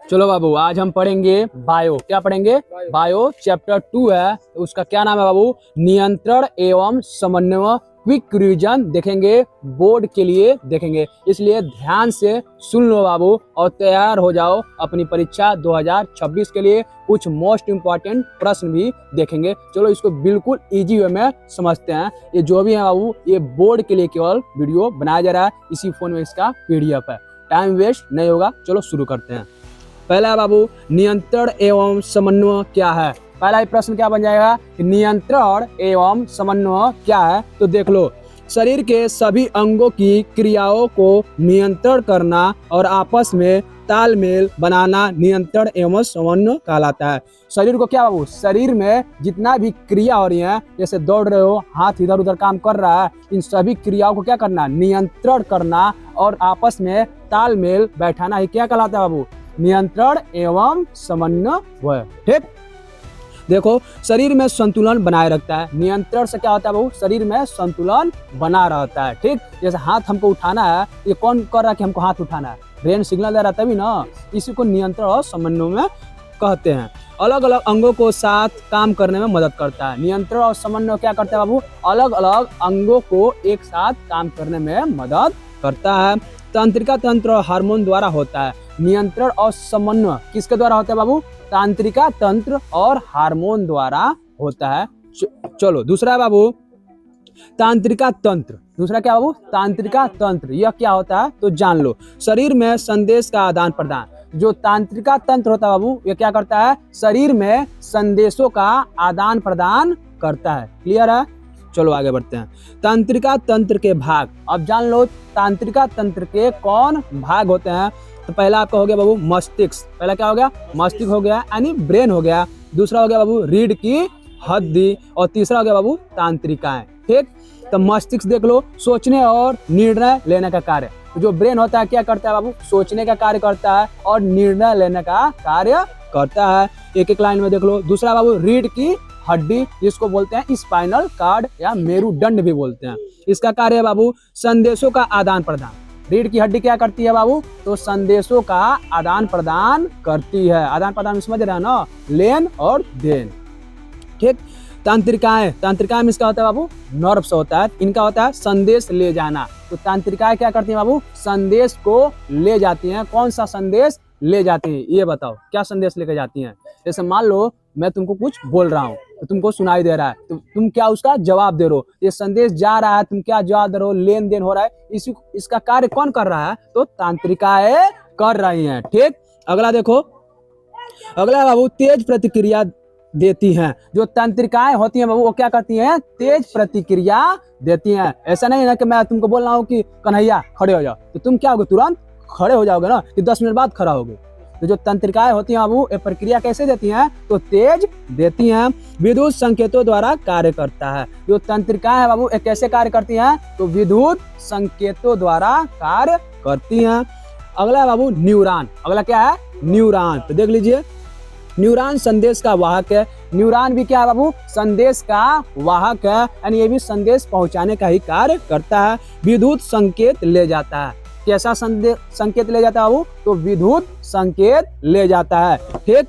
चलो बाबू, आज हम पढ़ेंगे बायो। क्या पढ़ेंगे? बायो चैप्टर 2 है। उसका क्या नाम है बाबू? नियंत्रण एवं समन्वय। क्विक रिवीजन देखेंगे, बोर्ड के लिए देखेंगे, इसलिए ध्यान से सुन लो बाबू और तैयार हो जाओ अपनी परीक्षा 2026 के लिए। कुछ मोस्ट इंपॉर्टेंट प्रश्न भी देखेंगे। चलो इसको बिल्कुल इजी वे में समझते हैं। ये जो भी है बाबू, ये बोर्ड के लिए केवल वीडियो बनाया जा रहा है। इसी फोन में इसका पीडीएफ है, टाइम वेस्ट नहीं होगा। चलो शुरू करते हैं। पहला बाबू, नियंत्रण एवं समन्वय क्या है? पहला ही प्रश्न क्या बन जाएगा? नियंत्रण एवं समन्वय क्या है? तो देख लो, शरीर के सभी अंगों की क्रियाओं को नियंत्रण करना और आपस में तालमेल बनाना नियंत्रण एवं समन्वय कहलाता है। शरीर को क्या बाबू? शरीर में जितना भी क्रिया हो रही है, जैसे दौड़ रहे हो, हाथ इधर उधर काम कर रहा है, इन सभी क्रियाओं को क्या करना? नियंत्रण करना और आपस में तालमेल बैठाना ही क्या कहलाता है बाबू? नियंत्रण एवं समन्वय। ठीक, देखो शरीर में संतुलन बनाए रखता है। नियंत्रण से क्या होता है बाबू? शरीर में संतुलन बना रहता है। ठीक, जैसे हाथ हमको उठाना है, ये कौन कर रहा है कि हमको हाथ उठाना है? ब्रेन सिग्नल दे रहा है तभी ना। इसी को नियंत्रण और समन्वय में कहते हैं। अलग अलग अंगों को साथ काम करने में मदद करता है। नियंत्रण और समन्वय क्या करता है बाबू? अलग अलग अंगों को एक साथ काम करने में मदद करता है। तंत्रिका तंत्र और हार्मोन द्वारा होता है। नियंत्रण और समन्वय किसके द्वारा होता है बाबू? तांत्रिका तंत्र और हार्मोन द्वारा होता है। चलो दूसरा बाबू, तांत्रिका तंत्र। दूसरा क्या बाबू? तांत्रिका तंत्र। यह क्या होता है तो जान लो। शरीर में संदेश का आदान प्रदान। जो तांत्रिका तंत्र होता है बाबू, यह क्या करता है? शरीर में संदेशों का आदान प्रदान करता है। क्लियर है? चलो आगे बढ़ते हैं। तांत्रिका तंत्र के भाग अब जान लो। तांत्रिका तंत्र के कौन भाग होते हैं? तो पहला आपका हो गया बाबू मस्तिष्क। पहला क्या हो गया? मस्तिष्क हो गया, यानी ब्रेन हो गया। दूसरा हो गया बाबू रीढ़ की हड्डी और तीसरा हो गया बाबू तांत्रिकाएं। ठीक, तो मस्तिष्क देख लो, सोचने और निर्णय लेने का कार्य। जो ब्रेन होता है क्या करता है बाबू? सोचने का कार्य करता है और निर्णय लेने का कार्य करता है। एक एक लाइन में देख लो। दूसरा बाबू रीढ़ की हड्डी, जिसको बोलते हैं स्पाइनल कार्ड या मेरुदंड भी बोलते हैं। इसका कार्य है बाबू संदेशों का आदान प्रदान। रीढ़ की हड्डी क्या करती है बाबू? तो संदेशों का आदान प्रदान करती है। आदान प्रदान समझ रहे हैं ना, लेन और देन। ठीक, तांत्रिकाएं। तांत्रिकाएं में इसका होता है बाबू नर्व्स होता है। इनका होता है संदेश ले जाना। तो तांत्रिकाएं क्या करती है बाबू? संदेश को ले जाती हैं। कौन सा संदेश ले जाती हैं ये बताओ? क्या संदेश लेकर जाती हैं? जैसे मान लो मैं तुमको कुछ बोल रहा हूँ तो तुमको सुनाई दे रहा है, तो तुम क्या उसका जवाब दे रहे हो? ये संदेश जा रहा है, तुम क्या जवाब दे रहे हो? लेन देन हो रहा है। इसका कार्य कौन कर रहा है? तो तांत्रिकाएं कर रही हैं। ठीक, अगला देखो। अगला बाबू तेज प्रतिक्रिया देती हैं। जो तंत्रिकाएं होती हैं बाबू, वो क्या करती हैं? तेज प्रतिक्रिया देती हैं। ऐसा नहीं है कि मैं तुमको बोल रहा हूँ कि कन्हैया खड़े हो जाओ, तो तुम क्या होगे? तुरंत खड़े हो जाओगे ना, कि 10 मिनट बाद खड़ा होगे। तो जो तंत्रिकाएं होती हैं बाबू, ये प्रक्रिया कैसे देती हैं? तो तेज देती हैं। विद्युत संकेतों द्वारा कार्य करता है। जो तंत्रिकाएं हैं बाबू, ये कैसे कार्य करती हैं? तो विद्युत संकेतों द्वारा कार्य करती हैं। अगला है बाबू न्यूरॉन। अगला क्या है? न्यूरॉन। तो देख लीजिए, न्यूरॉन संदेश का वाहक है। न्यूरॉन भी क्या है बाबू? संदेश का वाहक है, यानी ये भी संदेश पहुंचाने का ही कार्य करता है। विद्युत संकेत ले जाता है। कैसा संकेत ले जाता है बाबू? तो विद्युत संकेत ले जाता है। ठीक,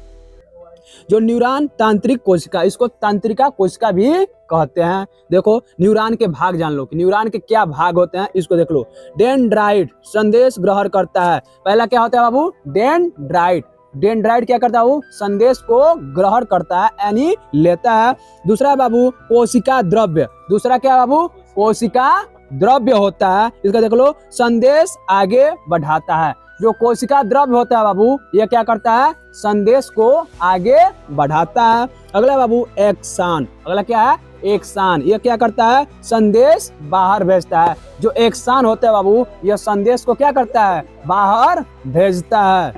जो न्यूरॉन तांत्रिक कोशिका, इसको तांत्रिका कोशिका भी कहते हैं। देखो न्यूरॉन के भाग जान लो कि न्यूरॉन के क्या भाग होते हैं, इसको देख लो। डेंड्राइट संदेश ग्रहण करता है। पहला क्या होता है बाबू? डेंड्राइट। डेंड्राइट क्या करता है बाबू? संदेश को ग्रहण करता है, यानी लेता है। दूसरा बाबू कोशिका द्रव्य। दूसरा क्या बाबू? कोशिका द्रव्य होता है। इसका देख लो, संदेश आगे बढ़ाता है। जो कोशिका द्रव्य होता है बाबू, ये क्या करता है? संदेश को आगे बढ़ाता है। अगला बाबू एक्सान। अगला क्या है? एक्सान। ये क्या करता है? संदेश बाहर भेजता है। जो एक्सान होता है बाबू, यह संदेश को क्या करता है? बाहर भेजता है।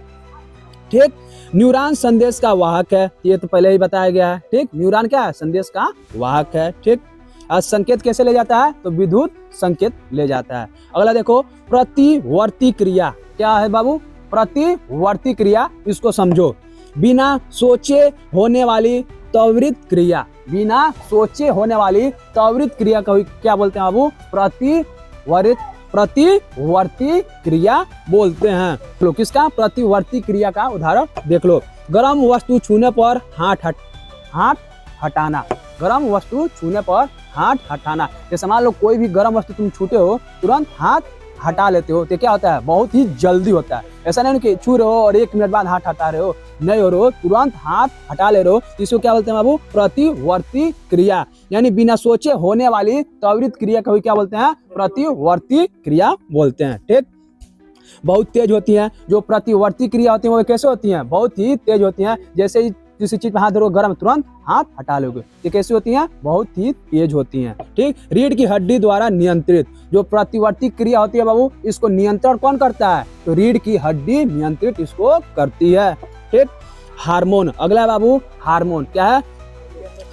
ठीक, न्यूरॉन संदेश का वाहक है। ये तो पहले ही बताया गया है। ठीक, न्यूरॉन क्या है? संदेश का वाहक है। ठीक, आज संकेत कैसे ले जाता है? तो विद्युत संकेत ले जाता है। अगला देखो, प्रतिवर्ती क्रिया। क्या है बाबू? प्रतिवर्ती क्रिया। इसको समझो। बिना सोचे होने वाली त्वरित क्रिया। बिना सोचे होने वाली त्वरित क्रिया को क्या बोलते हैं बाबू? प्रतिवर्ती क्रिया बोलते हैं। तो किसका प्रतिवर्ती क्रिया का उदाहरण देख लो। गर्म वस्तु छूने पर हाथ हटाना। गर्म वस्तु छूने पर हाथ हटाना। जैसे मान लो कोई भी गर्म वस्तु तुम छूते हो तुरंत हाथ हटा लेते हो तो क्या होता है, बहुत ही जल्दी होता है। ऐसा नहीं कि छू रहे हो और 1 मिनट बाद हाथ हटा रहे हो, नहीं हो रहे हो, तुरंत हाथ हटा ले रहे हो। इसको क्या बोलते हैं बाबू, प्रतिवर्ती क्रिया, यानी बिना सोचे होने वाली त्वरित क्रिया को क्या बोलते हैं, प्रतिवर्ती क्रिया बोलते हैं। ठीक, बहुत तेज होती है। जो प्रतिवर्ती क्रिया होती है वो कैसे होती हैं, बहुत ही तेज होती हैं। जैसे ही किसी चीज पे हाथ धरो गर्म, तुरंत हाथ हटा लोगे। ये कैसी होती हैं, बहुत ही तेज होती हैं। ठीक, रीढ़ की हड्डी द्वारा नियंत्रित जो प्रतिवर्ती क्रिया होती है बाबू, इसको नियंत्रण कौन करता है, तो रीढ़ की हड्डी नियंत्रित इसको करती है। ठीक, हार्मोन अगला है बाबू, हार्मोन क्या है,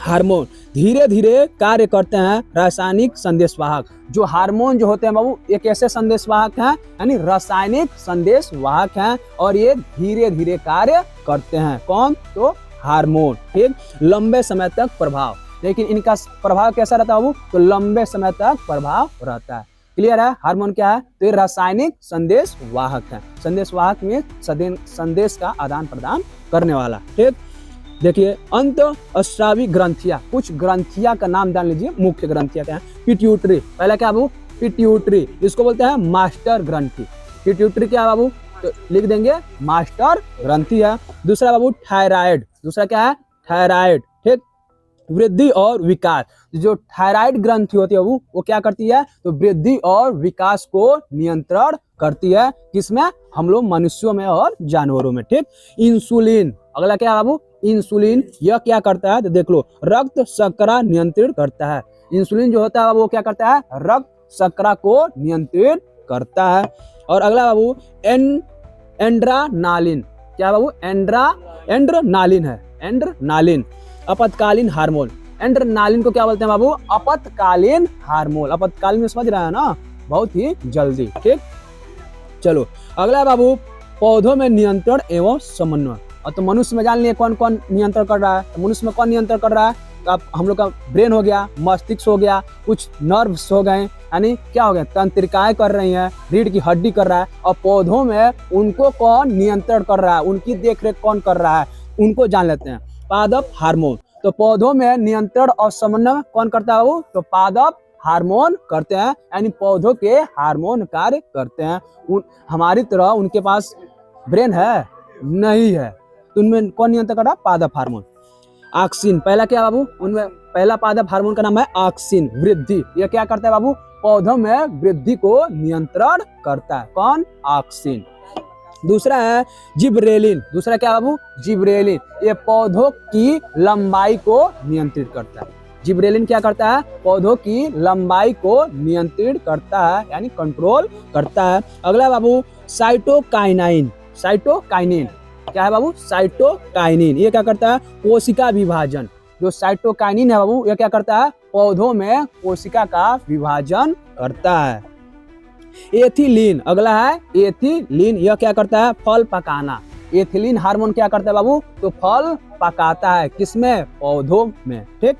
हार्मोन धीरे धीरे कार्य करते हैं रासायनिक संदेशवाहक। जो हार्मोन जो होते हैं बाबू, ये कैसे संदेशवाहक हैं, यानी रासायनिक संदेशवाहक हैं और ये धीरे धीरे कार्य करते हैं। कौन, तो हार्मोन। ठीक, लंबे समय तक प्रभाव, लेकिन इनका प्रभाव कैसा रहता है बाबू, तो लंबे समय तक प्रभाव रहता है। क्लियर है, हार्मोन क्या है, तो ये रासायनिक संदेशवाहक है। संदेशवाहक में संदेश का आदान प्रदान करने वाला। ठीक, देखिए अंत अस्रावी ग्रंथियां, कुछ ग्रंथियां का नाम जान लीजिए, मुख्य ग्रंथियां क्या है। पिट्यूटरी, पहला क्या बाबू, पिट्यूटरी, इसको बोलते हैं मास्टर ग्रंथि। पिट्यूटरी क्या है बाबू, तो लिख देंगे मास्टर ग्रंथि है। दूसरा बाबू थायराइड, दूसरा क्या है, थायराइड। ठीक, वृद्धि और विकास, जो थायराइड ग्रंथि होती है वो क्या करती है, तो वृद्धि और विकास को नियंत्रण करती है। किसमें, हम लोग मनुष्यों में और जानवरों में। ठीक, इंसुलिन अगला क्या है बाबू, इंसुलिन, यह क्या करता है, तो देख लो रक्त शर्करा नियंत्रित करता है। इंसुलिन जो होता है वो क्या करता है, रक्त शर्करा को नियंत्रित करता है। और अगला बाबू एंड्रानालिन, क्या बाबू, एंड्रानालिन है, एंड्रानालिन आपत्कालीन हार्मोन। एंड्रानालिन को क्या बोलते हैं बाबू, आपत्कालीन हार्मोन। आपत्कालीन में समझ रहे हैं ना, बहुत ही जल्दी। ठीक, चलो अगला है बाबू पौधों में नियंत्रण एवं समन्वय। और तो मनुष्य में जान लिए कौन कौन नियंत्रण कर रहा है, तो मनुष्य में कौन नियंत्रण कर रहा है, तो आप हम लोग का ब्रेन हो गया, मस्तिष्क हो गया, कुछ नर्व्स हो गए, यानी क्या हो गया, तंत्रिकाएं कर रही हैं, रीढ़ की हड्डी कर रहा है। और पौधों में उनको कौन नियंत्रण कर रहा है, उनकी देखरेख कौन कर रहा है, उनको जान लेते हैं, पादप हार्मोन। तो पौधों में नियंत्रण और समन्वय कौन करता है वो, तो पादप हार्मोन करते हैं, यानी पौधों के हार्मोन कार्य करते हैं। हमारी तरह उनके पास ब्रेन है नहीं है, तो उनमें कौन नियंत्रण कर रहा है, पादप हार्मोन। ऑक्सिन, पहला क्या बाबू, उनमें पहला पादप हार्मोन का नाम है ऑक्सिन, वृद्धि। यह क्या करता है बाबू, पौधों में वृद्धि को नियंत्रण करता है, कौन, ऑक्सिन। दूसरा है जिब्रेलिन, दूसरा क्या बाबू, जिब्रेलिन, ये पौधों की लंबाई को नियंत्रित करता है। जिब्रेलिन क्या करता है, पौधों की लंबाई को नियंत्रित करता है, यानी कंट्रोल करता है। अगला बाबू साइटोकाइनिन, साइटोकाइनिन क्या है बाबू, साइटोकाइनिन, ये क्या करता है, कोशिका विभाजन। जो साइटोकाइनिन है बाबू, ये क्या करता है, पौधों में कोशिका का विभाजन करता है। एथिलीन अगला है, एथिलीन, यह क्या करता है, फल पकाना। एथिलीन हार्मोन क्या करता है बाबू, तो फल पकाता है, किसमें, पौधों में। ठीक,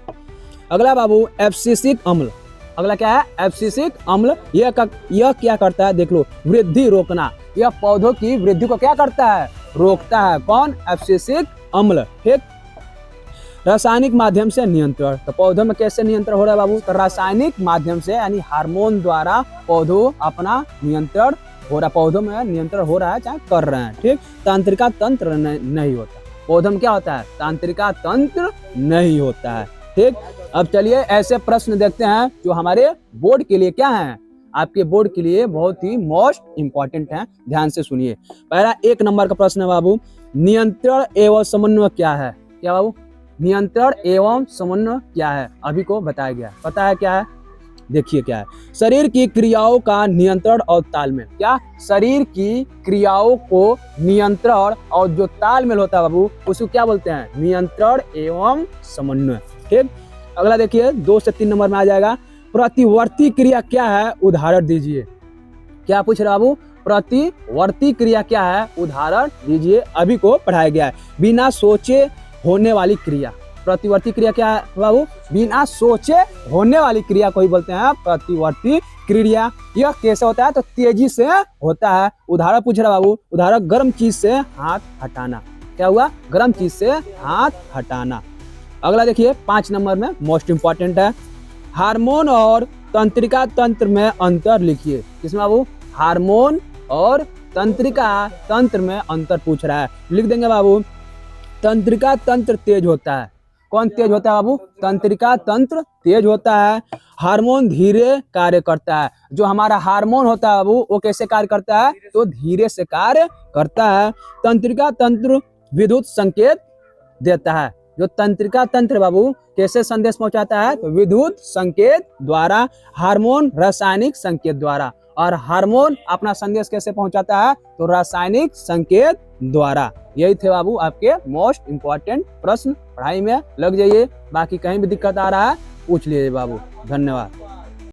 अगला बाबू एब्सिसिक अम्ल, अगला क्या है, एब्सिसिक अम्ल, यह क्या करता है, देख लो वृद्धि रोकना। यह पौधों की वृद्धि को क्या करता है, रोकता है, कौन, एब्सिसिक अम्ल। ठीक, रासायनिक माध्यम से नियंत्रण, तो पौधों में कैसे नियंत्रण हो रहा है बाबू, तो रासायनिक माध्यम से, यानी हार्मोन द्वारा पौधों अपना नियंत्रण हो रहा है, पौधों में नियंत्रण हो रहा है, चाहे कर रहे हैं। ठीक, तांत्रिका तंत्र नहीं होता, पौधों में क्या होता है, तांत्रिका तंत्र नहीं होता है। ठीक, अब चलिए ऐसे प्रश्न देखते हैं जो हमारे बोर्ड के लिए क्या है, आपके बोर्ड के लिए बहुत ही मोस्ट इंपॉर्टेंट है, ध्यान से सुनिए। पहला 1 नंबर का प्रश्न है बाबू, नियंत्रण एवं समन्वय क्या है, क्या बाबू, नियंत्रण एवं समन्वय क्या है, अभी को बताया गया, पता है क्या है, देखिए क्या है, शरीर की क्रियाओं का नियंत्रण और तालमेल। क्या, शरीर की क्रियाओं को नियंत्रण और जो तालमेल होता है बाबू, उसको क्या बोलते हैं, नियंत्रण एवं समन्वय। ठीक, अगला देखिए 2 से 3 नंबर में आ जाएगा, प्रतिवर्ती क्रिया क्या है, उदाहरण दीजिए। क्या पूछ रहा बाबू, प्रतिवर्ती क्रिया क्या है, उदाहरण दीजिए, अभी को पढ़ाया गया है। बिना सोचे होने वाली क्रिया, प्रतिवर्ती क्रिया क्या है बाबू? बिना सोचे होने वाली क्रिया को ही बोलते हैं प्रतिवर्ती क्रिया। यह कैसे होता है? तो तेजी से होता है। उदाहरण पूछ रहा बाबू, उदाहरण गर्म चीज से हाथ हटाना। क्या हुआ? गर्म चीज से हाथ हटाना। अगला देखिए 5 नंबर में मोस्ट इंपॉर्टेंट है, हार्मोन और तंत्रिका तंत्र में अंतर लिखिए। किसमें बाबू? हार्मोन और तंत्रिका तंत्र में अंतर पूछ रहा है। लिख देंगे बाबू, तंत्रिका तंत्र तेज होता है। कौन तेज होता है बाबू? तंत्रिका तंत्र तेज होता है। हार्मोन धीरे कार्य करता है। जो हमारा हार्मोन होता है बाबू, वो कैसे कार्य करता है? तो धीरे से कार्य करता है। तंत्रिका तंत्र विद्युत संकेत देता है। जो तंत्रिका तंत्र बाबू कैसे संदेश पहुंचाता है? तो विद्युत संकेत द्वारा। हार्मोन रासायनिक संकेत द्वारा। और हार्मोन अपना संदेश कैसे पहुंचाता है? तो रासायनिक संकेत द्वारा। यही थे बाबू आपके मोस्ट इंपॉर्टेंट प्रश्न। पढ़ाई में लग जाइए, बाकी कहीं भी दिक्कत आ रहा है पूछ लीजिए बाबू। धन्यवाद।